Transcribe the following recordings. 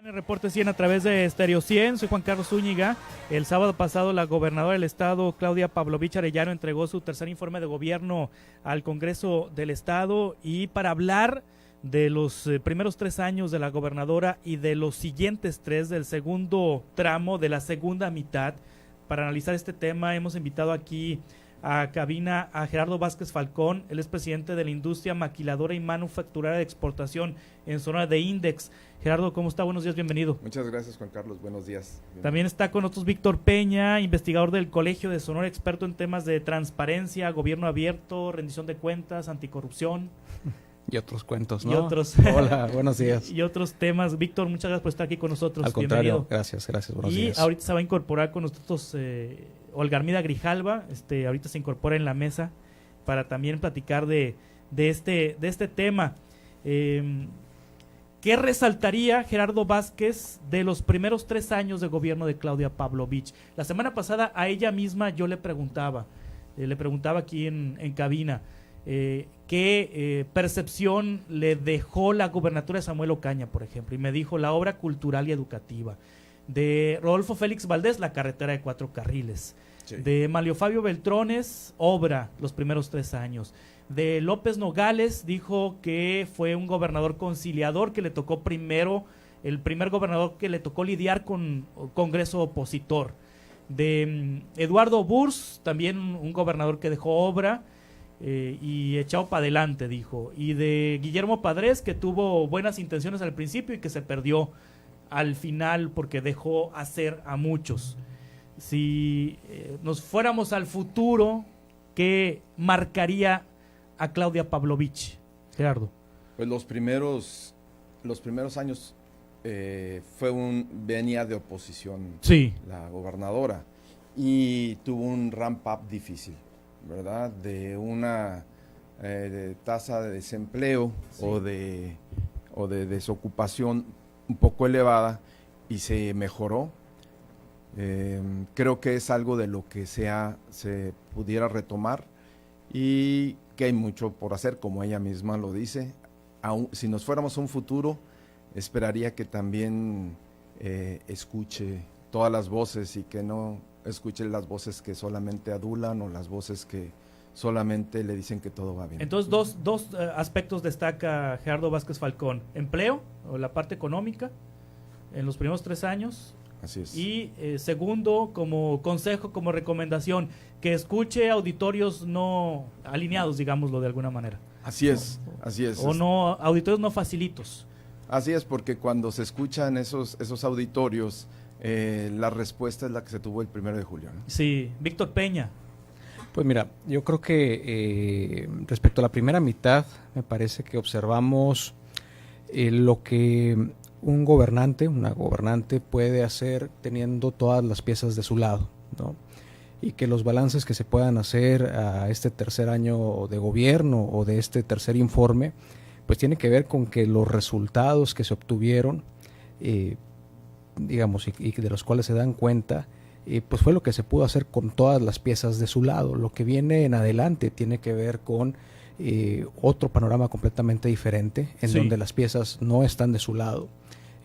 En el reporte 100 a través de Stereo 100, soy Juan Carlos Zúñiga. El sábado pasado la gobernadora del estado, Claudia Pavlovich Arellano, entregó su tercer informe de gobierno al Congreso del estado, y para hablar de los primeros 3 años de la gobernadora y de los siguientes 3 del segundo tramo, de la segunda mitad, para analizar este tema hemos invitado aquí a cabina a Gerardo Vázquez Falcón. Él es presidente de la industria maquiladora y manufacturera de exportación en Sonora de Index. Gerardo, ¿cómo está? Buenos días, bienvenido. Muchas gracias, Juan Carlos, buenos días. Bienvenido. También está con nosotros Víctor Peña, investigador del Colegio de Sonora, experto en temas de transparencia, gobierno abierto, rendición de cuentas, anticorrupción. Y otros cuentos, ¿no? Y otros. Hola, buenos días. Y otros temas. Víctor, muchas gracias por estar aquí con nosotros. Al contrario, bienvenido. gracias, buenos días. Y ahorita se va a incorporar con nosotros Olga Armida Grijalva, ahorita se incorpora en la mesa para también platicar de este tema. ¿Qué resaltaría Gerardo Vázquez de los primeros 3 años de gobierno de Claudia Pavlovich? La semana pasada a ella misma yo le preguntaba aquí en cabina, qué percepción le dejó la gubernatura de Samuel Ocaña, por ejemplo, y me dijo la obra cultural y educativa. De Rodolfo Félix Valdés, la carretera de 4 carriles. Sí. De Manlio Fabio Beltrones, obra, los primeros 3 años. De López Nogales, dijo que fue un gobernador conciliador, que le tocó el primer gobernador que le tocó lidiar con Congreso opositor. De Eduardo Burs, también un gobernador que dejó obra y echado para adelante, dijo. Y de Guillermo Padres, que tuvo buenas intenciones al principio y que se perdió al final porque dejó hacer a muchos. Si nos fuéramos al futuro, ¿qué marcaría a Claudia Pavlovich, Gerardo? Pues los primeros años venía de oposición, sí, la gobernadora, y tuvo un ramp up difícil, ¿verdad? De una de tasa de desempleo, sí, o de desocupación un poco elevada, y se mejoró. Creo que es algo de lo que se pudiera retomar, y que hay mucho por hacer, como ella misma lo dice. Si nos fuéramos a un futuro, esperaría que también escuche todas las voces y que no escuche las voces que solamente adulan o las voces que solamente le dicen que todo va bien. Entonces, dos aspectos destaca Gerardo Vázquez Falcón: empleo, o la parte económica, en los primeros 3 años. Así es. Y segundo, como consejo, como recomendación, que escuche auditorios no alineados, digámoslo de alguna manera. Así es, así es. O no, auditorios no facilitos. Así es, porque cuando se escuchan esos auditorios, la respuesta es la que se tuvo el 1 de julio, ¿no? Sí. Víctor Peña. Pues mira, yo creo que respecto a la primera mitad, me parece que observamos lo que un gobernante, una gobernante puede hacer teniendo todas las piezas de su lado, ¿no? Y que los balances que se puedan hacer a este tercer año de gobierno o de este tercer informe, pues tiene que ver con que los resultados que se obtuvieron, digamos, y de los cuales se dan cuenta, pues fue lo que se pudo hacer con todas las piezas de su lado. Lo que viene en adelante tiene que ver con otro panorama completamente diferente, en sí, donde las piezas no están de su lado,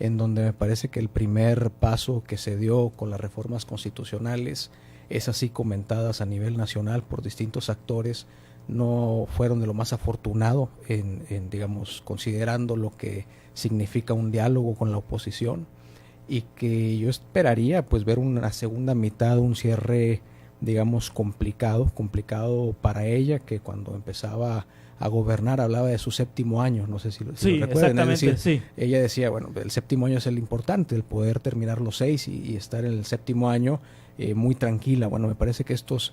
en donde me parece que el primer paso que se dio con las reformas constitucionales, es así comentadas a nivel nacional por distintos actores, no fueron de lo más afortunado digamos, considerando lo que significa un diálogo con la oposición, y que yo esperaría pues ver una segunda mitad, un cierre, digamos, complicado para ella, que cuando empezaba a gobernar hablaba de su 7º año, no sé si lo recuerdan. Exactamente, es decir, sí. Ella decía, bueno, el 7º año es el importante, el poder terminar los 6 y estar en el 7º año muy tranquila. Bueno, me parece que estos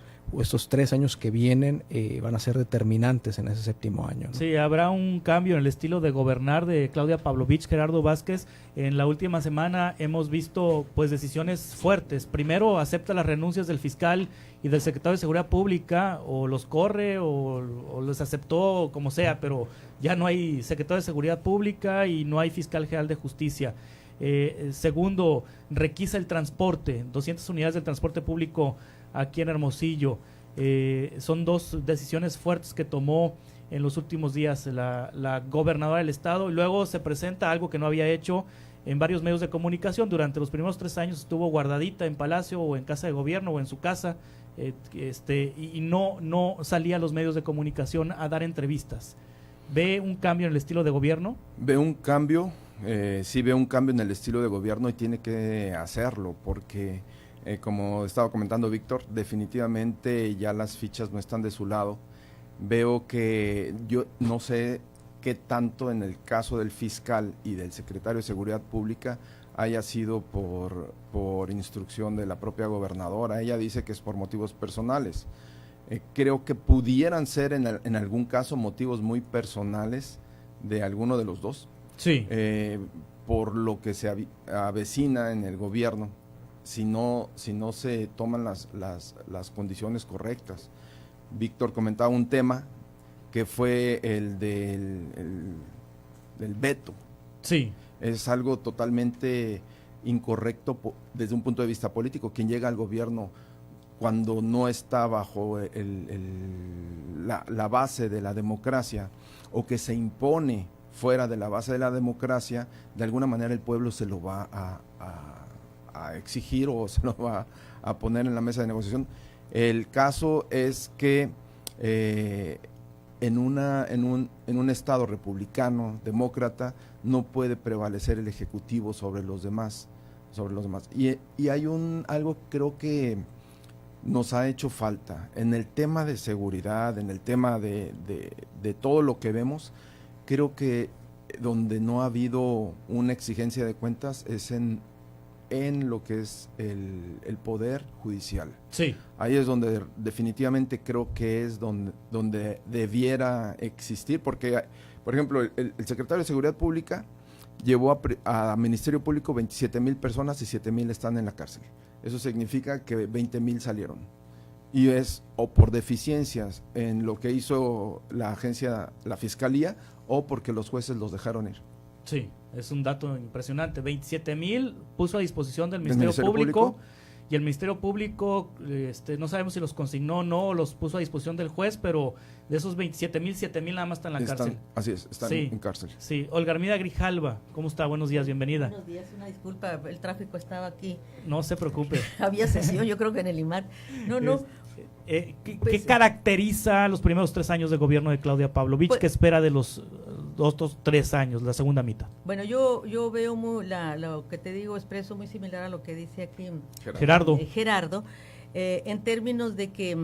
3 años que vienen van a ser determinantes en ese 7º año, ¿no? Sí, habrá un cambio en el estilo de gobernar de Claudia Pavlovich. Gerardo Vázquez, en la última semana hemos visto pues decisiones fuertes. Primero, acepta las renuncias del fiscal y del secretario de Seguridad Pública, o los corre o los aceptó, como sea, pero ya no hay secretario de Seguridad Pública y no hay fiscal general de justicia. Segundo, requisa el transporte, 200 unidades del transporte público aquí en Hermosillo. Son 2 decisiones fuertes que tomó en los últimos días la gobernadora del estado, y luego se presenta algo que no había hecho, en varios medios de comunicación. Durante los primeros 3 años estuvo guardadita en Palacio o en Casa de Gobierno o en su casa, y no salía a los medios de comunicación a dar entrevistas. ¿Ve un cambio en el estilo de gobierno? Ve un cambio, sí veo un cambio en el estilo de gobierno y tiene que hacerlo porque, como estaba comentando Víctor, definitivamente ya las fichas no están de su lado. Veo que yo no sé qué tanto en el caso del fiscal y del secretario de Seguridad Pública haya sido por instrucción de la propia gobernadora. Ella dice que es por motivos personales. Creo que pudieran ser en algún caso motivos muy personales de alguno de los dos. Sí. Por lo que se avecina en el gobierno, si no se toman las condiciones correctas. Víctor comentaba un tema que fue el del veto. Sí. Es algo totalmente incorrecto desde un punto de vista político. Quien llega al gobierno cuando no está bajo la base de la democracia o que se impone fuera de la base de la democracia, de alguna manera el pueblo se lo va a exigir o se lo va a poner en la mesa de negociación. El caso es que en un estado republicano, demócrata, no puede prevalecer el ejecutivo sobre los demás. Y hay algo creo que nos ha hecho falta en el tema de seguridad, en el tema de todo lo que vemos. Creo que donde no ha habido una exigencia de cuentas es en lo que es el poder judicial. Sí. Ahí es donde definitivamente creo que es donde debiera existir, porque, por ejemplo, el secretario de Seguridad Pública llevó a Ministerio Público 27,000 personas y 7,000 están en la cárcel. Eso significa que 20,000 salieron. Y es o por deficiencias en lo que hizo la Fiscalía, o porque los jueces los dejaron ir. Sí, es un dato impresionante. 27,000 puso a disposición del Ministerio Público, y el Ministerio Público, no sabemos si los consignó o no, los puso a disposición del juez, pero de esos 27,000, 7,000 nada más están en la cárcel. Así es, están en cárcel. Sí, Olga Armida Grijalva, ¿cómo está? Buenos días, bienvenida. Buenos días, una disculpa, el tráfico estaba aquí. No se preocupe. Había sesión, yo creo que en el IMAR. No. ¿Qué caracteriza los primeros 3 años de gobierno de Claudia Pavlovich? ¿Qué espera de los otros 3 años, la segunda mitad? Bueno, yo veo lo que te digo, expreso muy similar a lo que dice aquí Gerardo. En términos de que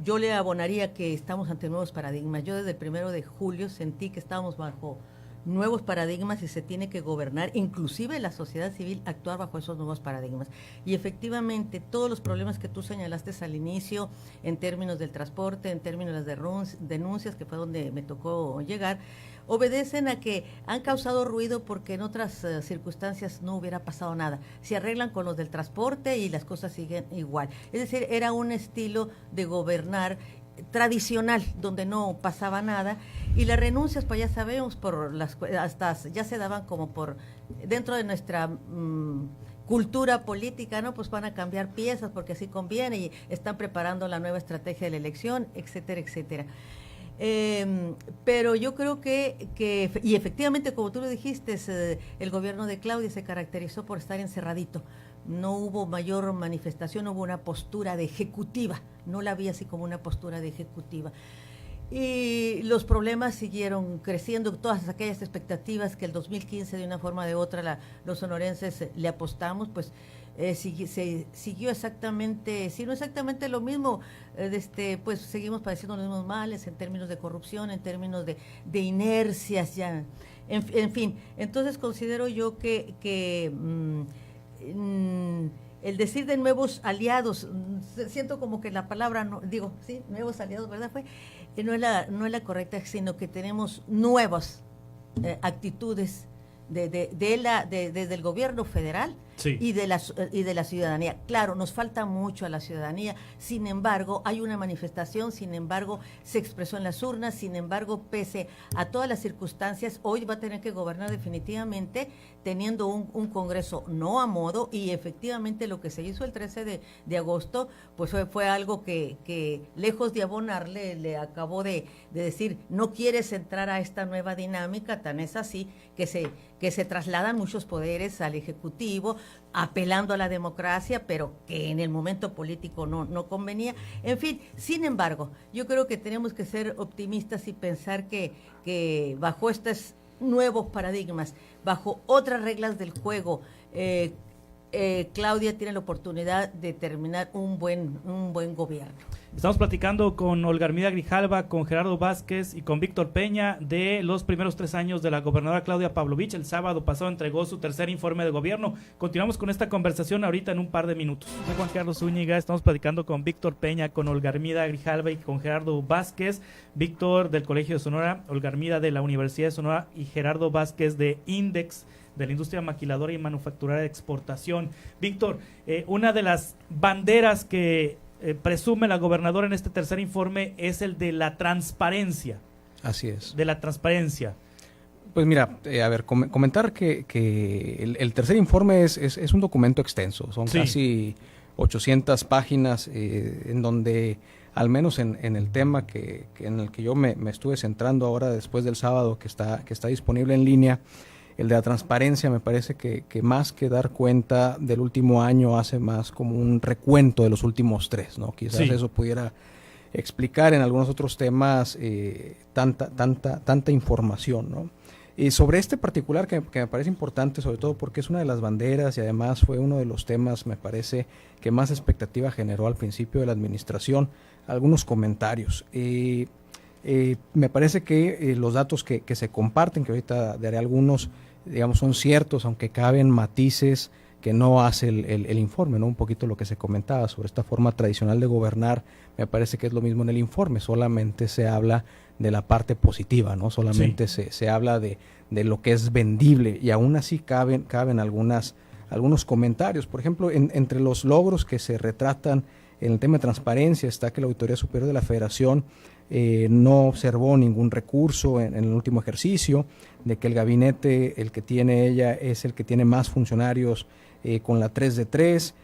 yo le abonaría que estamos ante nuevos paradigmas. Yo desde el 1 de julio sentí que estábamos bajo nuevos paradigmas y se tiene que gobernar, inclusive la sociedad civil, actuar bajo esos nuevos paradigmas. Y efectivamente, todos los problemas que tú señalaste al inicio, en términos del transporte, en términos de las denuncias, que fue donde me tocó llegar, obedecen a que han causado ruido porque en otras circunstancias no hubiera pasado nada. Se arreglan con los del transporte y las cosas siguen igual. Es decir, era un estilo de gobernar tradicional, donde no pasaba nada, y las renuncias, pues ya sabemos, hasta ya se daban como por dentro de nuestra cultura política, ¿no? Pues van a cambiar piezas porque así conviene y están preparando la nueva estrategia de la elección, etcétera, etcétera. Pero yo creo que y efectivamente, como tú lo dijiste, el gobierno de Claudia se caracterizó por estar encerradito. No hubo mayor manifestación, no hubo una postura de ejecutiva, no la vi así como una postura de ejecutiva. Y los problemas siguieron creciendo, todas aquellas expectativas que el 2015 de una forma o de otra los sonorenses le apostamos, pues se siguió exactamente, si no exactamente lo mismo, pues seguimos padeciendo los mismos males en términos de corrupción, en términos de inercias ya, en fin. Entonces considero yo que el decir de nuevos aliados, siento como que la palabra, nuevos aliados, ¿verdad? No es la correcta, sino que tenemos nuevas actitudes desde el gobierno federal y de la ciudadanía. Claro, nos falta mucho a la ciudadanía, sin embargo, hay una manifestación, sin embargo, se expresó en las urnas, sin embargo, pese a todas las circunstancias, hoy va a tener que gobernar definitivamente teniendo un Congreso no a modo, y efectivamente lo que se hizo el 13 de agosto, pues fue algo que lejos de abonarle, le acabó de decir, no quieres entrar a esta nueva dinámica, tan es así que se trasladan muchos poderes al Ejecutivo, apelando a la democracia, pero que en el momento político no convenía. En fin, sin embargo, yo creo que tenemos que ser optimistas y pensar que bajo estos nuevos paradigmas, bajo otras reglas del juego, Claudia tiene la oportunidad de terminar un buen gobierno. Estamos platicando con Olga Armida Grijalva, con Gerardo Vázquez y con Víctor Peña de los primeros 3 años de la gobernadora Claudia Pavlovich. El sábado pasado entregó su tercer informe de gobierno. Continuamos con esta conversación ahorita en un par de minutos. Soy Juan Carlos Zúñiga, estamos platicando con Víctor Peña, con Olga Armida Grijalva y con Gerardo Vázquez. Víctor del Colegio de Sonora, Olga Armida de la Universidad de Sonora y Gerardo Vázquez de Index, de la industria maquiladora y manufacturera de exportación. Víctor, una de las banderas que presume la gobernadora en este tercer informe es el de la transparencia. Así es. De la transparencia. Pues mira, a ver, comentar que el tercer informe es un documento extenso, son casi 800 páginas en donde, al menos en el tema en el que yo me estuve centrando ahora después del sábado, que está disponible en línea, el de la transparencia me parece que más que dar cuenta del último año hace más como un recuento de los últimos 3, ¿no? Quizás eso pudiera explicar en algunos otros temas tanta información, ¿no? Y sobre este particular que me parece importante, sobre todo porque es una de las banderas y además fue uno de los temas, me parece, que más expectativa generó al principio de la administración, algunos comentarios. Me parece que los datos que se comparten, que ahorita daré algunos, digamos, son ciertos, aunque caben matices que no hace el informe, ¿no? Un poquito lo que se comentaba sobre esta forma tradicional de gobernar, me parece que es lo mismo en el informe, solamente se habla de la parte positiva, ¿no? Solamente se habla de lo que es vendible, y aún así caben algunos comentarios. Por ejemplo, entre los logros que se retratan en el tema de transparencia está que la Auditoría Superior de la Federación no observó ningún recurso en el último ejercicio, de que el gabinete, el que tiene ella, es el que tiene más funcionarios con la 3 de 3,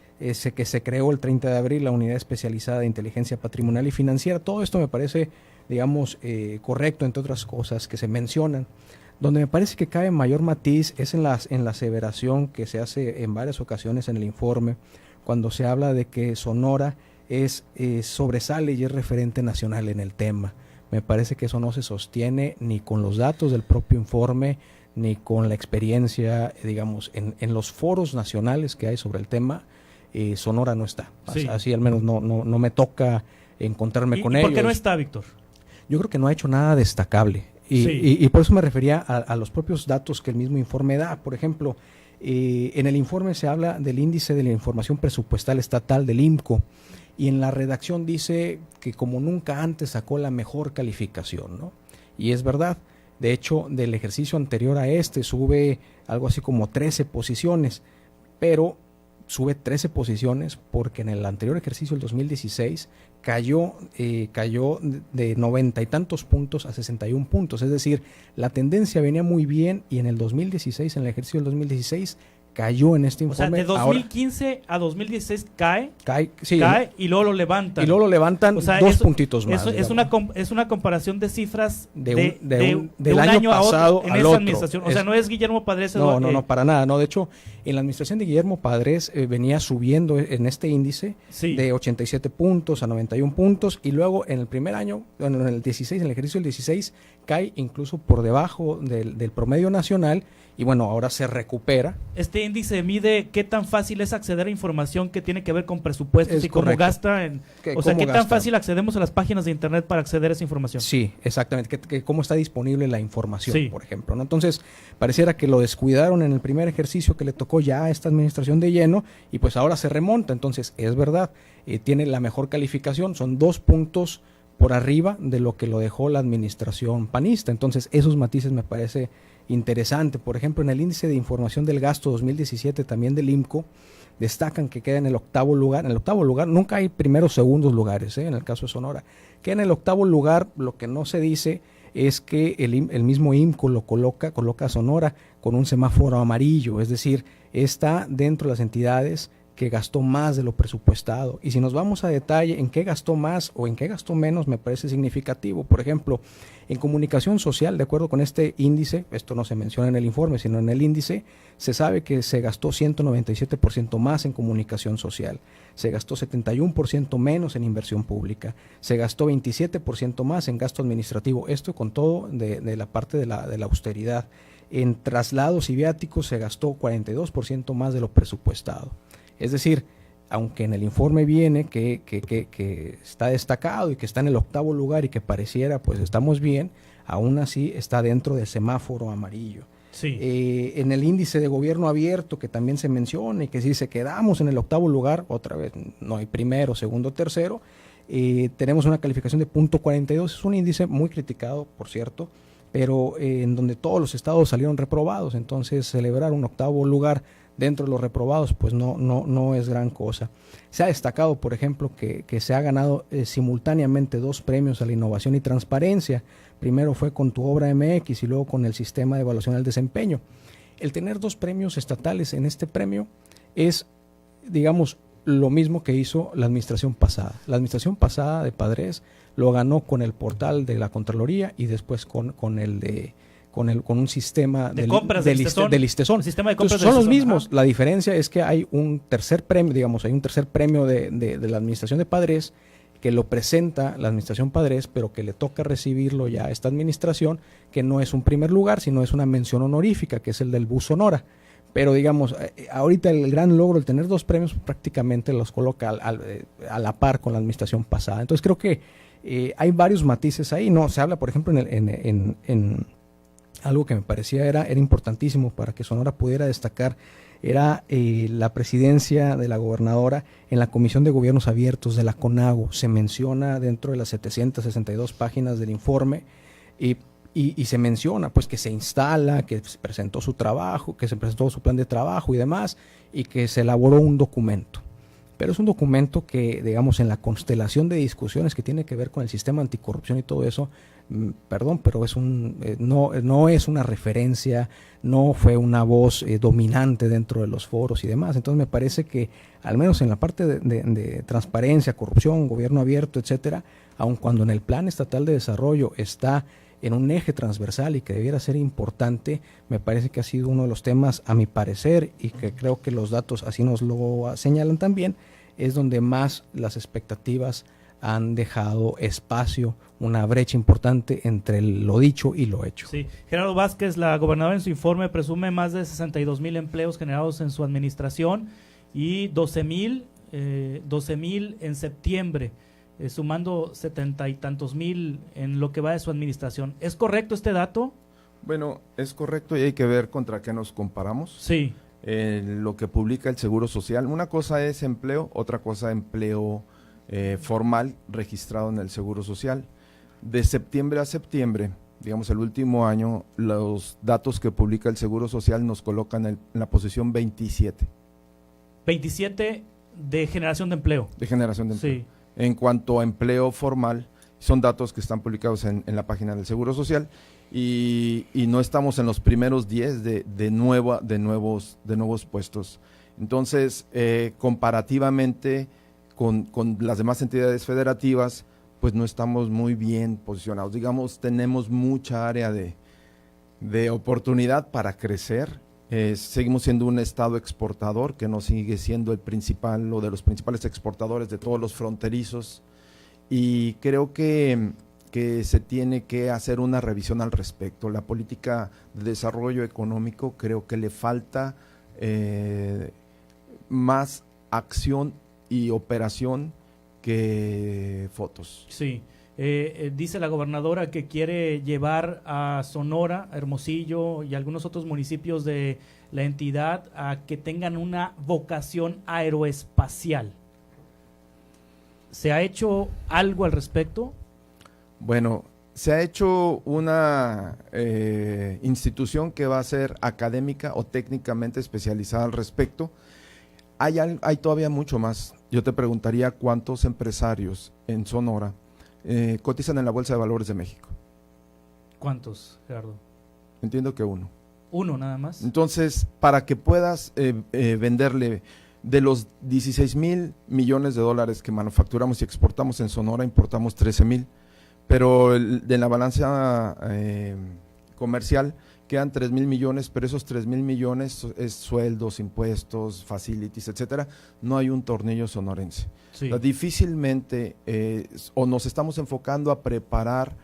que se creó el 30 de abril la Unidad Especializada de Inteligencia Patrimonial y Financiera. Todo esto me parece, digamos, correcto, entre otras cosas que se mencionan. Donde me parece que cabe mayor matiz es en la aseveración que se hace en varias ocasiones en el informe, cuando se habla de que Sonora sobresale y es referente nacional en el tema. Me parece que eso no se sostiene ni con los datos del propio informe, ni con la experiencia, digamos, en los foros nacionales que hay sobre el tema. Sonora no está. Así al menos no me toca encontrarme con ellos. ¿Por qué no está, Víctor? Yo creo que no ha hecho nada destacable. Y por eso me refería a los propios datos que el mismo informe da. Por ejemplo, en el informe se habla del índice de la información presupuestal estatal del INCO, y en la redacción dice que como nunca antes sacó la mejor calificación, ¿no? Y es verdad. De hecho, del ejercicio anterior a sube algo así como 13 posiciones, pero sube 13 posiciones porque en el anterior ejercicio, el 2016, cayó de 90 y tantos puntos a 61 puntos. Es decir, la tendencia venía muy bien, y en el 2016, en el ejercicio del 2016, cayó en este informe. O sea, de 2015 a 2016 cae sí, y luego lo levantan. Y luego lo levantan, o sea, dos puntitos más. Es una comparación de cifras del año pasado en al esa otro. administración. O sea, no es Guillermo Padres. No, para nada. No, de hecho, en la administración de Guillermo Padres venía subiendo en este índice de 87 puntos a 91 puntos, y luego en el primer año, en el 16, en el ejercicio del 16, cae incluso por debajo del promedio nacional. Y bueno, ahora se recupera. Este índice mide qué tan fácil es acceder a información que tiene que ver con presupuestos y cómo gasta. O sea, qué tan fácil accedemos a las páginas de internet para acceder a esa información. Sí, exactamente. Cómo está disponible la información, por ejemplo, ¿no? Entonces, pareciera que lo descuidaron en el primer ejercicio que le tocó ya a esta administración de lleno, y pues ahora se remonta. Entonces, es verdad, tiene la mejor calificación, son 2 puntos por arriba de lo que lo dejó la administración panista. Entonces, esos matices me parece interesante. Por ejemplo, en el índice de información del gasto 2017 también del IMCO, destacan que queda en el octavo lugar. En el octavo lugar, nunca hay primeros o segundos lugares, en el caso de Sonora. Queda en el octavo lugar. Lo que no se dice es que el mismo IMCO lo coloca a Sonora con un semáforo amarillo, es decir, está dentro de las entidades que gastó más de lo presupuestado. Y si nos vamos a detalle en qué gastó más o en qué gastó menos, me parece significativo. Por ejemplo, en comunicación social, de acuerdo con este índice, esto no se menciona en el informe, sino en el índice, se sabe que se gastó 197% más en comunicación social, se gastó 71% menos en inversión pública, se gastó 27% más en gasto administrativo, esto con todo de la parte de la austeridad. En traslados y viáticos se gastó 42% más de lo presupuestado. Es decir, aunque en el informe viene que está destacado y que está en el octavo lugar y que pareciera pues estamos bien, aún así está dentro del semáforo amarillo. Sí. En el índice de gobierno abierto, que también se menciona y que si se quedamos en el octavo lugar, otra vez no hay primero, segundo, tercero, tenemos una calificación de .42, es un índice muy criticado, por cierto, pero en donde todos los estados salieron reprobados. Entonces celebrar un octavo lugar dentro de los reprobados pues no es gran cosa. Se ha destacado, por ejemplo, que se ha ganado simultáneamente 2 premios a la innovación y transparencia. Primero fue con Tu Obra MX y luego con el sistema de evaluación del desempeño. El tener 2 premios estatales en este premio es, digamos, lo mismo que hizo la administración pasada. La administración pasada de Padres lo ganó con el portal de la Contraloría y después con un sistema de compras del Listezón. Sistema de compras. Entonces, son los mismos. La diferencia es que hay un tercer premio, de la administración de Padres que lo presenta la administración Padres, pero que le toca recibirlo ya a esta administración, que no es un primer lugar, sino es una mención honorífica, que es el del Bus Sonora. Pero digamos, ahorita el gran logro, el tener 2 premios, prácticamente los coloca a la par con la administración pasada. Entonces creo que hay varios matices ahí, ¿no? Se habla, por ejemplo, en algo que me parecía era importantísimo para que Sonora pudiera destacar, era la presidencia de la gobernadora en la Comisión de Gobiernos Abiertos de la CONAGO. Se menciona dentro de las 762 páginas del informe y se menciona pues que se instala, que se presentó su trabajo, que se presentó su plan de trabajo y demás, y que se elaboró un documento. Pero es un documento que, digamos, en la constelación de discusiones que tiene que ver con el sistema anticorrupción y todo eso, perdón, pero no es una referencia, no fue una voz dominante dentro de los foros y demás. Entonces me parece que, al menos en la parte de transparencia, corrupción, gobierno abierto, etcétera, aun cuando en el Plan Estatal de Desarrollo está en un eje transversal y que debiera ser importante, me parece que ha sido uno de los temas, a mi parecer, y que creo que los datos así nos lo señalan también, es donde más las expectativas han dejado espacio, una brecha importante entre lo dicho y lo hecho. Sí, Gerardo Vázquez, la gobernadora en su informe presume más de 62,000 empleos generados en su administración y 12,000 en septiembre. Sumando 70 y tantos mil en lo que va de su administración. ¿Es correcto este dato? Bueno, es correcto y hay que ver contra qué nos comparamos. Sí. Lo que publica el Seguro Social. Una cosa es empleo, otra cosa empleo formal registrado en el Seguro Social. De septiembre a septiembre, digamos el último año, los datos que publica el Seguro Social nos colocan en la posición 27. 27 de generación de empleo. De generación de empleo. Sí. En cuanto a empleo formal, son datos que están publicados en la página del Seguro Social y no estamos en los primeros 10 de nuevos puestos. Entonces, comparativamente con las demás entidades federativas, pues no estamos muy bien posicionados. Digamos, tenemos mucha área de oportunidad para crecer. Seguimos siendo un estado exportador que no sigue siendo el principal o de los principales exportadores de todos los fronterizos y creo que se tiene que hacer una revisión al respecto. La política de desarrollo económico creo que le falta más acción y operación que fotos. Sí. Dice la gobernadora que quiere llevar a Sonora, Hermosillo y algunos otros municipios de la entidad a que tengan una vocación aeroespacial. ¿Se ha hecho algo al respecto? Bueno, se ha hecho una institución que va a ser académica o técnicamente especializada al respecto. Hay todavía mucho más. Yo te preguntaría cuántos empresarios en Sonora cotizan en la Bolsa de Valores de México. ¿Cuántos, Gerardo? Entiendo que uno. Uno nada más. Entonces, para que puedas venderle de los 16,000 millones de dólares que manufacturamos y exportamos en Sonora, importamos 13,000, pero de la balanza comercial quedan 3,000 millones, pero esos 3,000 millones es sueldos, impuestos, facilities, etcétera. No hay un tornillo sonorense. Sí. O sea, difícilmente o nos estamos enfocando a preparar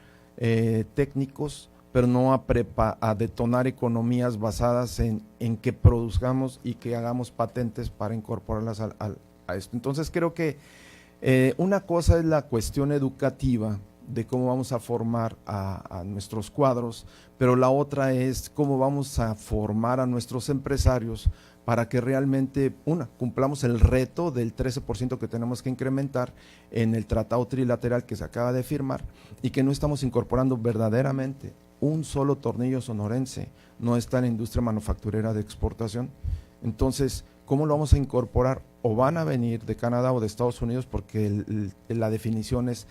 técnicos, pero no a detonar economías basadas en que produzcamos y que hagamos patentes para incorporarlas a esto. Entonces creo que una cosa es la cuestión educativa de cómo vamos a formar a nuestros cuadros, pero la otra es cómo vamos a formar a nuestros empresarios para que realmente, cumplamos el reto del 13% que tenemos que incrementar en el tratado trilateral que se acaba de firmar y que no estamos incorporando verdaderamente un solo tornillo sonorense, no está en la industria manufacturera de exportación. Entonces, ¿cómo lo vamos a incorporar? O van a venir de Canadá o de Estados Unidos, porque la definición es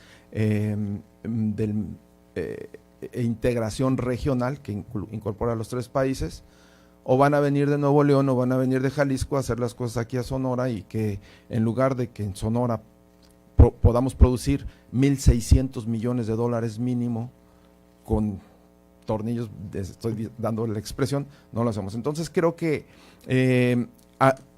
integración regional, que incorpora a los 3 países, o van a venir de Nuevo León o van a venir de Jalisco a hacer las cosas aquí a Sonora, y que en lugar de que en Sonora podamos producir 1,600 millones de dólares mínimo con tornillos, estoy dando la expresión, no lo hacemos. Entonces creo que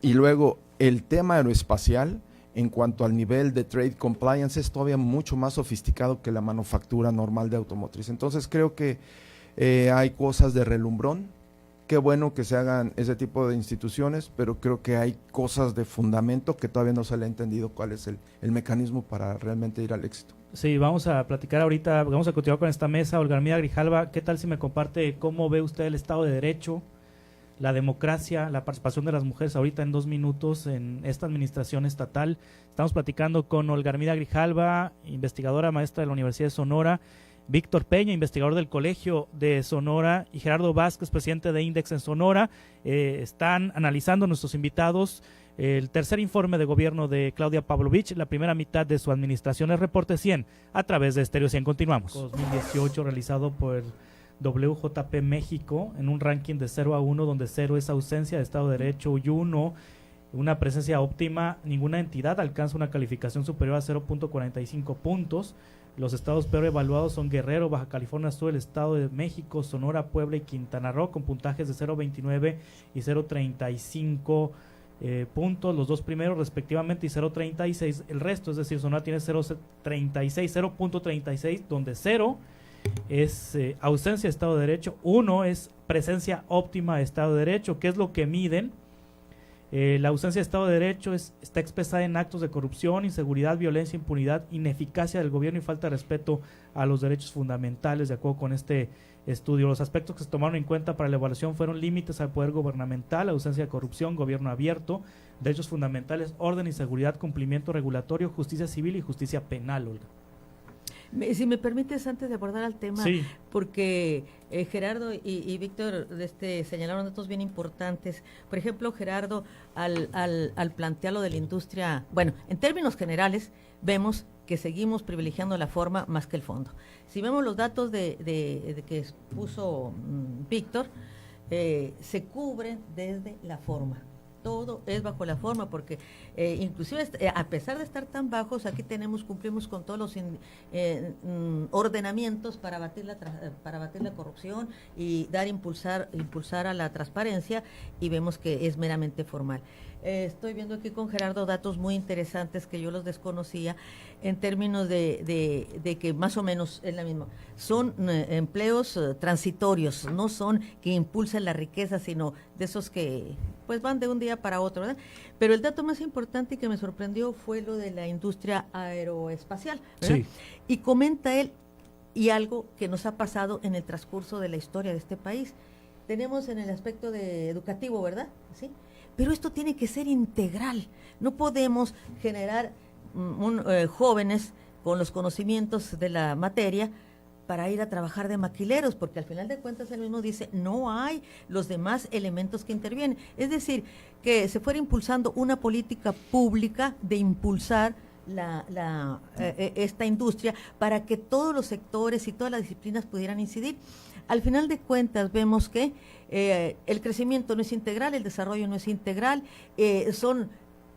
y luego el tema aeroespacial, en cuanto al nivel de trade compliance, es todavía mucho más sofisticado que la manufactura normal de automotriz. Entonces creo que hay cosas de relumbrón. Qué bueno que se hagan ese tipo de instituciones, pero creo que hay cosas de fundamento que todavía no se le ha entendido cuál es el mecanismo para realmente ir al éxito. Sí, vamos a platicar ahorita, vamos a continuar con esta mesa. Olga Armida Grijalva, ¿qué tal si me comparte cómo ve usted el Estado de Derecho, la democracia, la participación de las mujeres ahorita en 2 minutos en esta administración estatal? Estamos platicando con Olga Armida Grijalva, investigadora maestra de la Universidad de Sonora, Víctor Peña, investigador del Colegio de Sonora, y Gerardo Vázquez, presidente de Index en Sonora. Están analizando nuestros invitados el tercer informe de gobierno de Claudia Pavlovich, la primera mitad de su administración. Es Reporte 100 a través de Estéreo 100. Continuamos. 2018, realizado por el WJP México, en un ranking de 0 a 1, donde 0 es ausencia de Estado de Derecho y 1 una presencia óptima. Ninguna entidad alcanza una calificación superior a 0.45 puntos. Los estados peor evaluados son Guerrero, Baja California Sur, el Estado de México, Sonora, Puebla y Quintana Roo, con puntajes de 0.29 y 0.35 puntos, los 2 primeros respectivamente, y 0.36 el resto. Es decir, Sonora tiene 0.36, donde 0 es ausencia de Estado de Derecho, 1 es presencia óptima de Estado de Derecho. ¿Qué es lo que miden? La ausencia de Estado de Derecho está expresada en actos de corrupción, inseguridad, violencia, impunidad, ineficacia del gobierno y falta de respeto a los derechos fundamentales. De acuerdo con este estudio, los aspectos que se tomaron en cuenta para la evaluación fueron límites al poder gubernamental, ausencia de corrupción, gobierno abierto, derechos fundamentales, orden y seguridad, cumplimiento regulatorio, justicia civil y justicia penal. Olga, si me permites, antes de abordar el tema, sí, porque Gerardo y Víctor señalaron datos bien importantes. Por ejemplo, Gerardo, al plantear lo de la industria, bueno, en términos generales, vemos que seguimos privilegiando la forma más que el fondo. Si vemos los datos de que expuso Víctor, se cubren desde la forma. Todo es bajo la forma, porque inclusive a pesar de estar tan bajos, aquí cumplimos con todos los ordenamientos para batir la corrupción y impulsar a la transparencia, y vemos que es meramente formal. Estoy viendo aquí con Gerardo datos muy interesantes que yo los desconocía, en términos de que más o menos es la misma. Son empleos transitorios, no son que impulsen la riqueza, sino de esos que pues van de un día para otro, ¿verdad? Pero el dato más importante y que me sorprendió fue lo de la industria aeroespacial, ¿verdad? Sí. Y comenta él, y algo que nos ha pasado en el transcurso de la historia de este país. Tenemos en el aspecto educativo, ¿verdad? ¿Sí? Pero esto tiene que ser integral. No podemos generar jóvenes con los conocimientos de la materia para ir a trabajar de maquileros, porque al final de cuentas él mismo dice, no hay los demás elementos que intervienen. Es decir, que se fuera impulsando una política pública de impulsar esta industria para que todos los sectores y todas las disciplinas pudieran incidir. Al final de cuentas vemos que el crecimiento no es integral, el desarrollo no es integral, son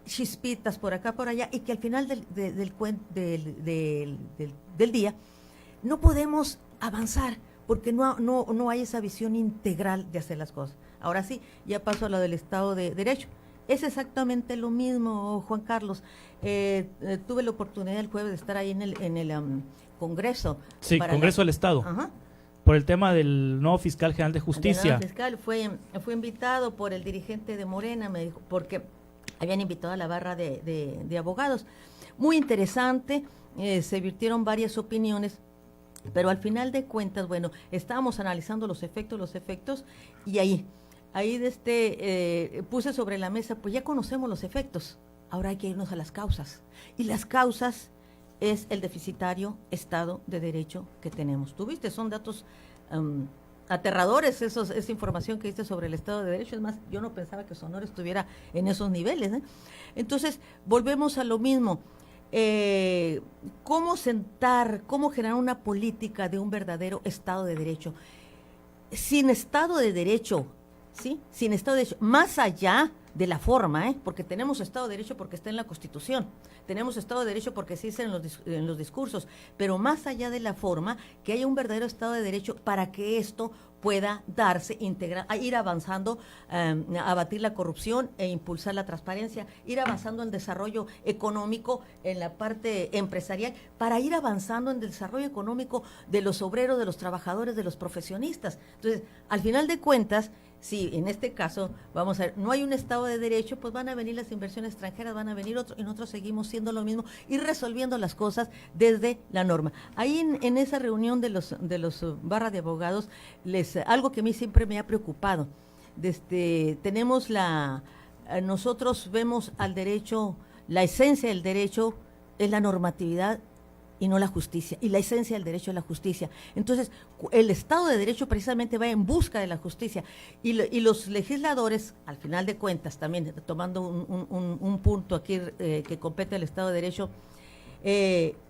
chispitas por acá, por allá, y que al final del día no podemos avanzar porque no hay esa visión integral de hacer las cosas. Ahora sí, ya paso a lo del Estado de Derecho. Es exactamente lo mismo, Juan Carlos. Tuve la oportunidad el jueves de estar ahí en el Congreso. Sí, Congreso del Estado. Ajá. Por el tema del nuevo fiscal general de justicia. El fiscal fue invitado por el dirigente de Morena, me dijo, porque habían invitado a la barra de abogados. Muy interesante, se virtieron varias opiniones, pero al final de cuentas, bueno, estábamos analizando los efectos, y ahí puse sobre la mesa, pues ya conocemos los efectos, ahora hay que irnos a las causas. Y las causas es el deficitario Estado de Derecho que tenemos. ¿Tuviste? Son datos aterradores, esa información que diste sobre el Estado de Derecho. Es más, yo no pensaba que Sonora estuviera en esos niveles, ¿eh? Entonces, volvemos a lo mismo. ¿Cómo generar una política de un verdadero Estado de Derecho? Sin Estado de Derecho, ¿sí? Sin Estado de Derecho, más allá de la forma, porque tenemos Estado de Derecho porque está en la Constitución, tenemos Estado de Derecho porque se dice en los discursos, pero más allá de la forma, que haya un verdadero Estado de Derecho para que esto pueda darse, ir avanzando, abatir la corrupción e impulsar la transparencia, ir avanzando en desarrollo económico en la parte empresarial, para ir avanzando en el desarrollo económico de los obreros, de los trabajadores, de los profesionistas. Entonces, al final de cuentas, si en este caso, vamos a ver, no hay un Estado de Derecho, pues van a venir las inversiones extranjeras, van a venir otros, y nosotros seguimos siendo lo mismo y resolviendo las cosas desde la norma. Ahí en esa reunión de los barra de abogados, algo que a mí siempre me ha preocupado, nosotros vemos al derecho, la esencia del derecho es la normatividad y no la justicia, y la esencia del derecho es la justicia. Entonces, el Estado de Derecho precisamente va en busca de la justicia, y los legisladores, al final de cuentas, también tomando un punto aquí que compete al Estado de Derecho,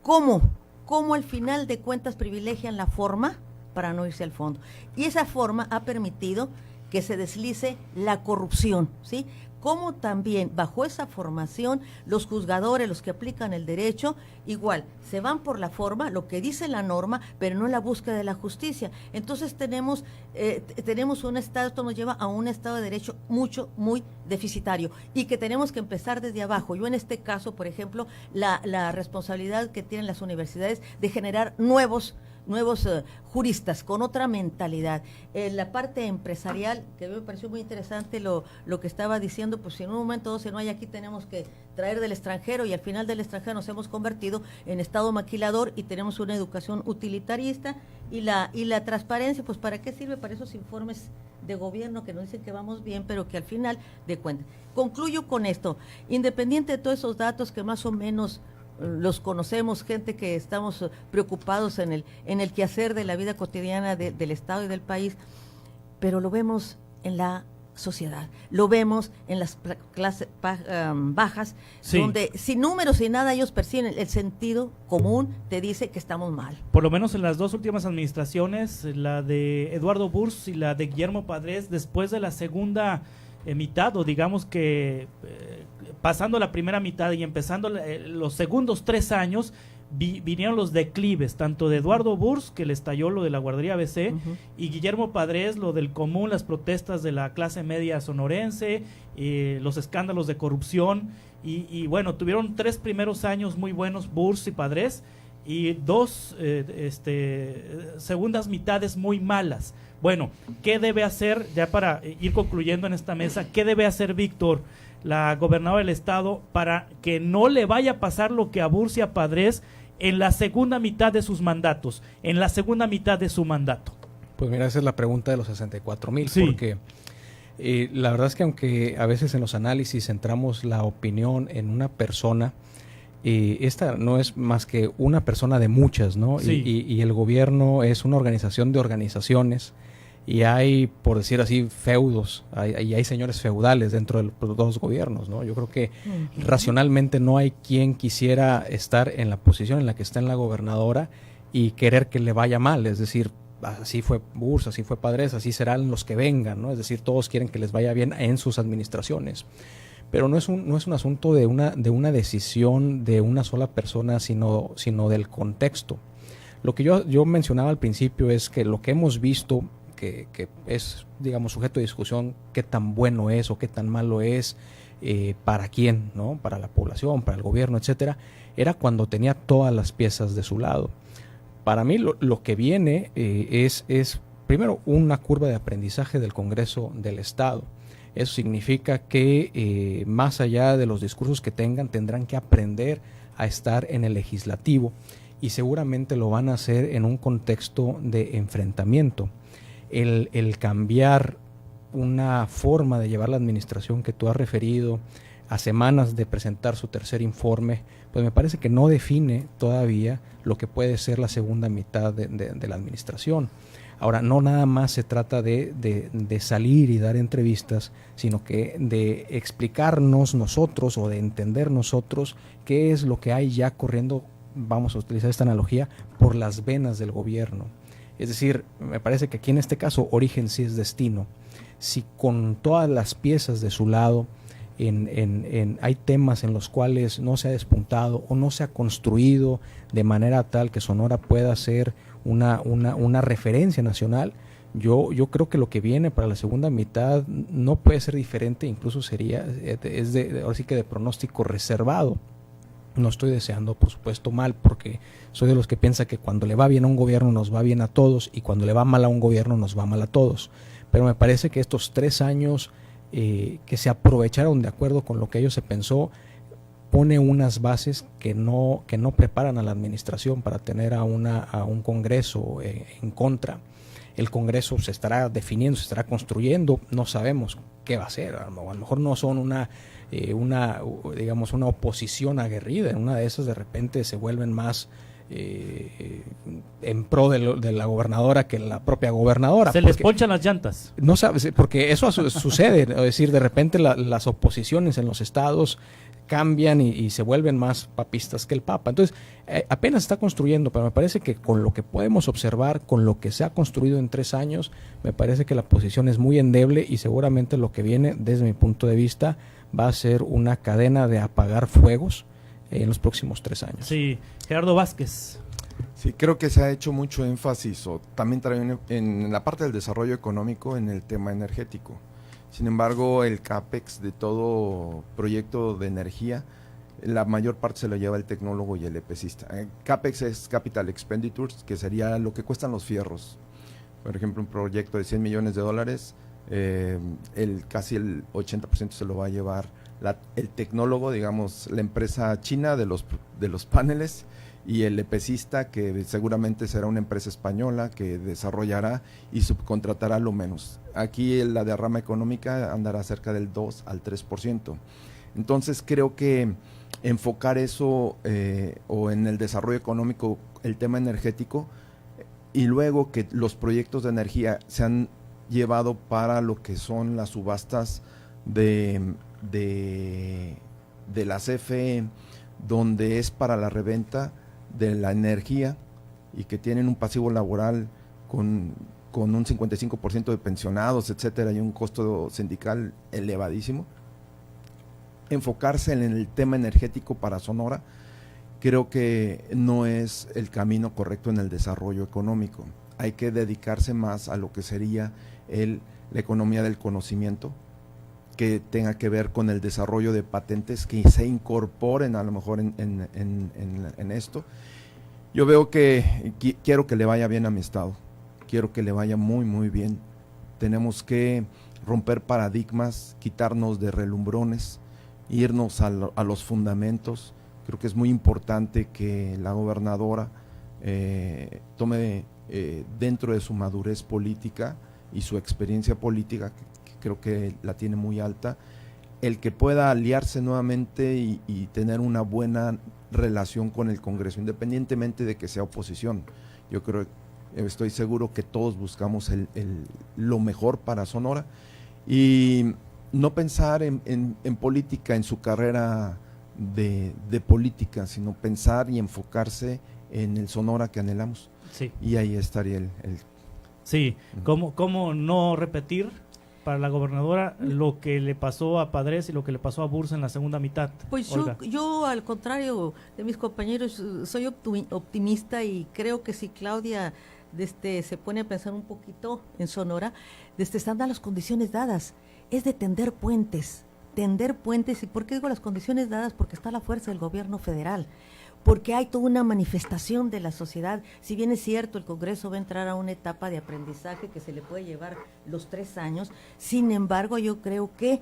¿cómo al final de cuentas privilegian la forma para no irse al fondo? Y esa forma ha permitido que se deslice la corrupción, ¿sí? Como también bajo esa formación los juzgadores, los que aplican el derecho, igual se van por la forma, lo que dice la norma, pero no en la búsqueda de la justicia. Entonces tenemos un Estado, esto nos lleva a un Estado de Derecho muy deficitario, y que tenemos que empezar desde abajo. Yo en este caso, por ejemplo, la responsabilidad que tienen las universidades de generar nuevos juristas con otra mentalidad. La parte empresarial, que me pareció muy interesante lo que estaba diciendo, pues si en un momento si no hay aquí, tenemos que traer del extranjero, y al final del extranjero nos hemos convertido en Estado maquilador y tenemos una educación utilitarista, y la transparencia, pues ¿para qué sirve? Para esos informes de gobierno que nos dicen que vamos bien, pero que al final de cuentas. Concluyo con esto, independiente de todos esos datos que más o menos los conocemos, gente que estamos preocupados en el quehacer de la vida cotidiana del Estado y del país, pero lo vemos en la sociedad, lo vemos en las clases bajas, sí, donde sin números y nada ellos perciben el sentido común, te dice que estamos mal. Por lo menos en las dos últimas administraciones, la de Eduardo Burs y la de Guillermo Padres, después de la segunda mitad, o digamos que pasando la primera mitad y empezando los segundos 3 años, vinieron los declives, tanto de Eduardo Burs, que le estalló lo de la guardería ABC, y Guillermo Padres, lo del común, las protestas de la clase media sonorense, los escándalos de corrupción, y bueno, tuvieron 3 primeros años muy buenos Burs y Padres, y 2 segundas mitades muy malas. Bueno, ¿qué debe hacer, ya para ir concluyendo en esta mesa, qué debe hacer Víctor, la gobernadora del estado, para que no le vaya a pasar lo que a Burs y a Padres en la segunda mitad de sus mandatos, en la segunda mitad de su mandato? Pues mira, esa es la pregunta de los 64,000, sí, porque la verdad es que aunque a veces en los análisis centramos la opinión en una persona, esta no es más que una persona de muchas, ¿no? Sí. Y el gobierno es una organización de organizaciones y hay, por decir así, feudos, hay señores feudales dentro de los dos gobiernos, ¿no? Yo creo que racionalmente no hay quien quisiera estar en la posición en la que está en la gobernadora y querer que le vaya mal, es decir, así fue Burs, así fue Padres, así serán los que vengan, ¿no? Es decir, todos quieren que les vaya bien en sus administraciones. Pero no es un asunto de una decisión de una sola persona, sino del contexto. Lo que yo mencionaba al principio es que lo que hemos visto, que es, digamos, sujeto de discusión, qué tan bueno es o qué tan malo es, para quién, ¿no? Para la población, para el gobierno, etcétera, era cuando tenía todas las piezas de su lado. Para mí lo que viene es primero una curva de aprendizaje del Congreso del Estado. Eso significa que más allá de los discursos que tendrán que aprender a estar en el legislativo y seguramente lo van a hacer en un contexto de enfrentamiento. El cambiar una forma de llevar la administración que tú has referido a semanas de presentar su tercer informe, pues me parece que no define todavía lo que puede ser la segunda mitad de la administración. Ahora, no nada más se trata de salir y dar entrevistas, sino que de explicarnos nosotros o de entender nosotros qué es lo que hay ya corriendo, vamos a utilizar esta analogía, por las venas del gobierno. Es decir, me parece que aquí en este caso origen sí es destino. Si con todas las piezas de su lado hay temas en los cuales no se ha despuntado o no se ha construido de manera tal que Sonora pueda ser una referencia nacional, yo creo que lo que viene para la segunda mitad no puede ser diferente, incluso ahora sí que de pronóstico reservado. No estoy deseando, por supuesto, mal, porque soy de los que piensa que cuando le va bien a un gobierno nos va bien a todos y cuando le va mal a un gobierno nos va mal a todos. Pero me parece que estos 3 años que se aprovecharon de acuerdo con lo que ellos se pensó, pone unas bases que no preparan a la administración para tener a un Congreso en contra. El Congreso se estará definiendo, se estará construyendo, no sabemos qué va a ser. A lo mejor no son una oposición aguerrida. En una de esas de repente se vuelven más en pro de la gobernadora que la propia gobernadora. Se les ponchan las llantas. No sabes, porque eso sucede, es decir, de repente las oposiciones en los estados cambian y se vuelven más papistas que el Papa. Entonces, apenas está construyendo, pero me parece que con lo que podemos observar, con lo que se ha construido en 3 años, me parece que la posición es muy endeble y seguramente lo que viene, desde mi punto de vista, va a ser una cadena de apagar fuegos en los próximos 3 años. Sí, Gerardo Vázquez. Sí, creo que se ha hecho mucho énfasis o también en la parte del desarrollo económico en el tema energético. Sin embargo, el CAPEX de todo proyecto de energía, la mayor parte se lo lleva el tecnólogo y el EPCista. CAPEX es Capital Expenditures, que sería lo que cuestan los fierros. Por ejemplo, un proyecto de $100 millones, casi el 80% se lo va a llevar el tecnólogo, digamos, la empresa china de los paneles, y el EPCista, que seguramente será una empresa española que desarrollará y subcontratará lo menos. Aquí la derrama económica andará cerca del 2 al 3%. Entonces creo que enfocar eso o en el desarrollo económico, el tema energético, y luego que los proyectos de energía se han llevado para lo que son las subastas de la CFE, donde es para la reventa de la energía y que tienen un pasivo laboral con un 55% de pensionados, etcétera, y un costo sindical elevadísimo. Enfocarse en el tema energético para Sonora creo que no es el camino correcto en el desarrollo económico. Hay que dedicarse más a lo que sería la economía del conocimiento, que tenga que ver con el desarrollo de patentes que se incorporen a lo mejor en esto. Yo veo que quiero que le vaya bien a mi estado, quiero que le vaya muy muy bien. Tenemos que romper paradigmas, quitarnos de relumbrones, irnos a los fundamentos. Creo que es muy importante que la gobernadora tome dentro de su madurez política y su experiencia política, que creo que la tiene muy alta, el que pueda aliarse nuevamente y tener una buena relación con el Congreso, independientemente de que sea oposición. Yo creo, estoy seguro que todos buscamos lo mejor para Sonora y no pensar en política, en su carrera de política, sino pensar y enfocarse en el Sonora que anhelamos. Sí. Y ahí estaría el Sí, ¿cómo no repetir para la gobernadora lo que le pasó a Padres y lo que le pasó a Bursa en la segunda mitad? Pues Olga. yo, al contrario de mis compañeros, soy optimista y creo que si Claudia se pone a pensar un poquito en Sonora, están las condiciones dadas, es de tender puentes. ¿Y por qué digo las condiciones dadas? Porque está la fuerza del gobierno federal, porque hay toda una manifestación de la sociedad. Si bien es cierto, el Congreso va a entrar a una etapa de aprendizaje que se le puede llevar los 3 años, sin embargo, yo creo que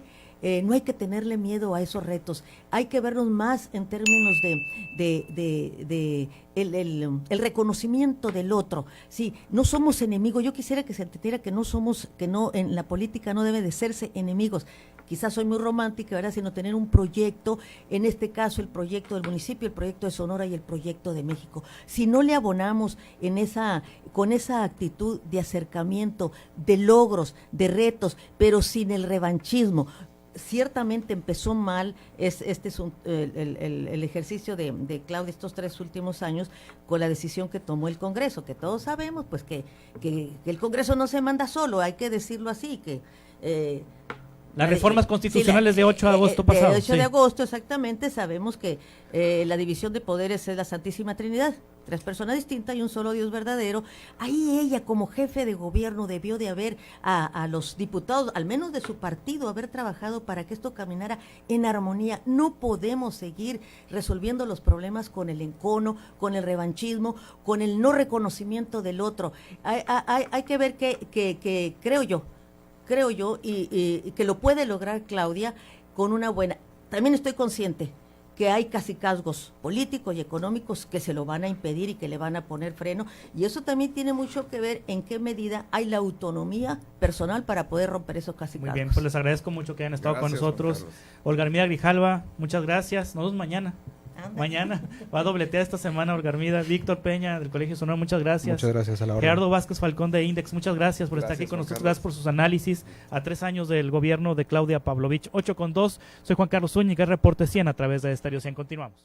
no hay que tenerle miedo a esos retos, hay que verlos más en términos de el reconocimiento del otro. Sí, no somos enemigos. Yo quisiera que se entendiera que en la política no debe de serse enemigos. Quizás soy muy romántica, ¿verdad?, sino tener un proyecto, en este caso el proyecto del municipio, el proyecto de Sonora y el proyecto de México. Si no le abonamos con esa actitud de acercamiento, de logros, de retos, pero sin el revanchismo. Ciertamente empezó mal el ejercicio de Claudia estos 3 últimos años con la decisión que tomó el Congreso, que todos sabemos pues que el Congreso no se manda solo, hay que decirlo así, que las reformas constitucionales de 8 de agosto pasado. De 8 de agosto, exactamente, sabemos que la división de poderes es la Santísima Trinidad, 3 personas distintas y un solo Dios verdadero. Ahí ella, como jefe de gobierno, debió de haber a los diputados, al menos de su partido, haber trabajado para que esto caminara en armonía. No podemos seguir resolviendo los problemas con el encono, con el revanchismo, con el no reconocimiento del otro. Hay que ver que creo yo, y que lo puede lograr Claudia con una buena. También estoy consciente que hay cacicazgos políticos y económicos que se lo van a impedir y que le van a poner freno, y eso también tiene mucho que ver en qué medida hay la autonomía personal para poder romper esos cacicazgos. Muy bien, pues les agradezco mucho que hayan estado con nosotros. Olga Armida Grijalva, muchas gracias. Nos vemos mañana. Mañana va a dobletear esta semana Olga Armida. Víctor Peña del Colegio Sonora, muchas gracias. Muchas gracias a la hora. Gerardo Vázquez Falcón de Index, muchas gracias por estar aquí con nosotros. Gracias por sus análisis a 3 años del gobierno de Claudia Pavlovich. 8:02, soy Juan Carlos Zúñiga, Reporte 100 a través de Estéreo 100. Continuamos.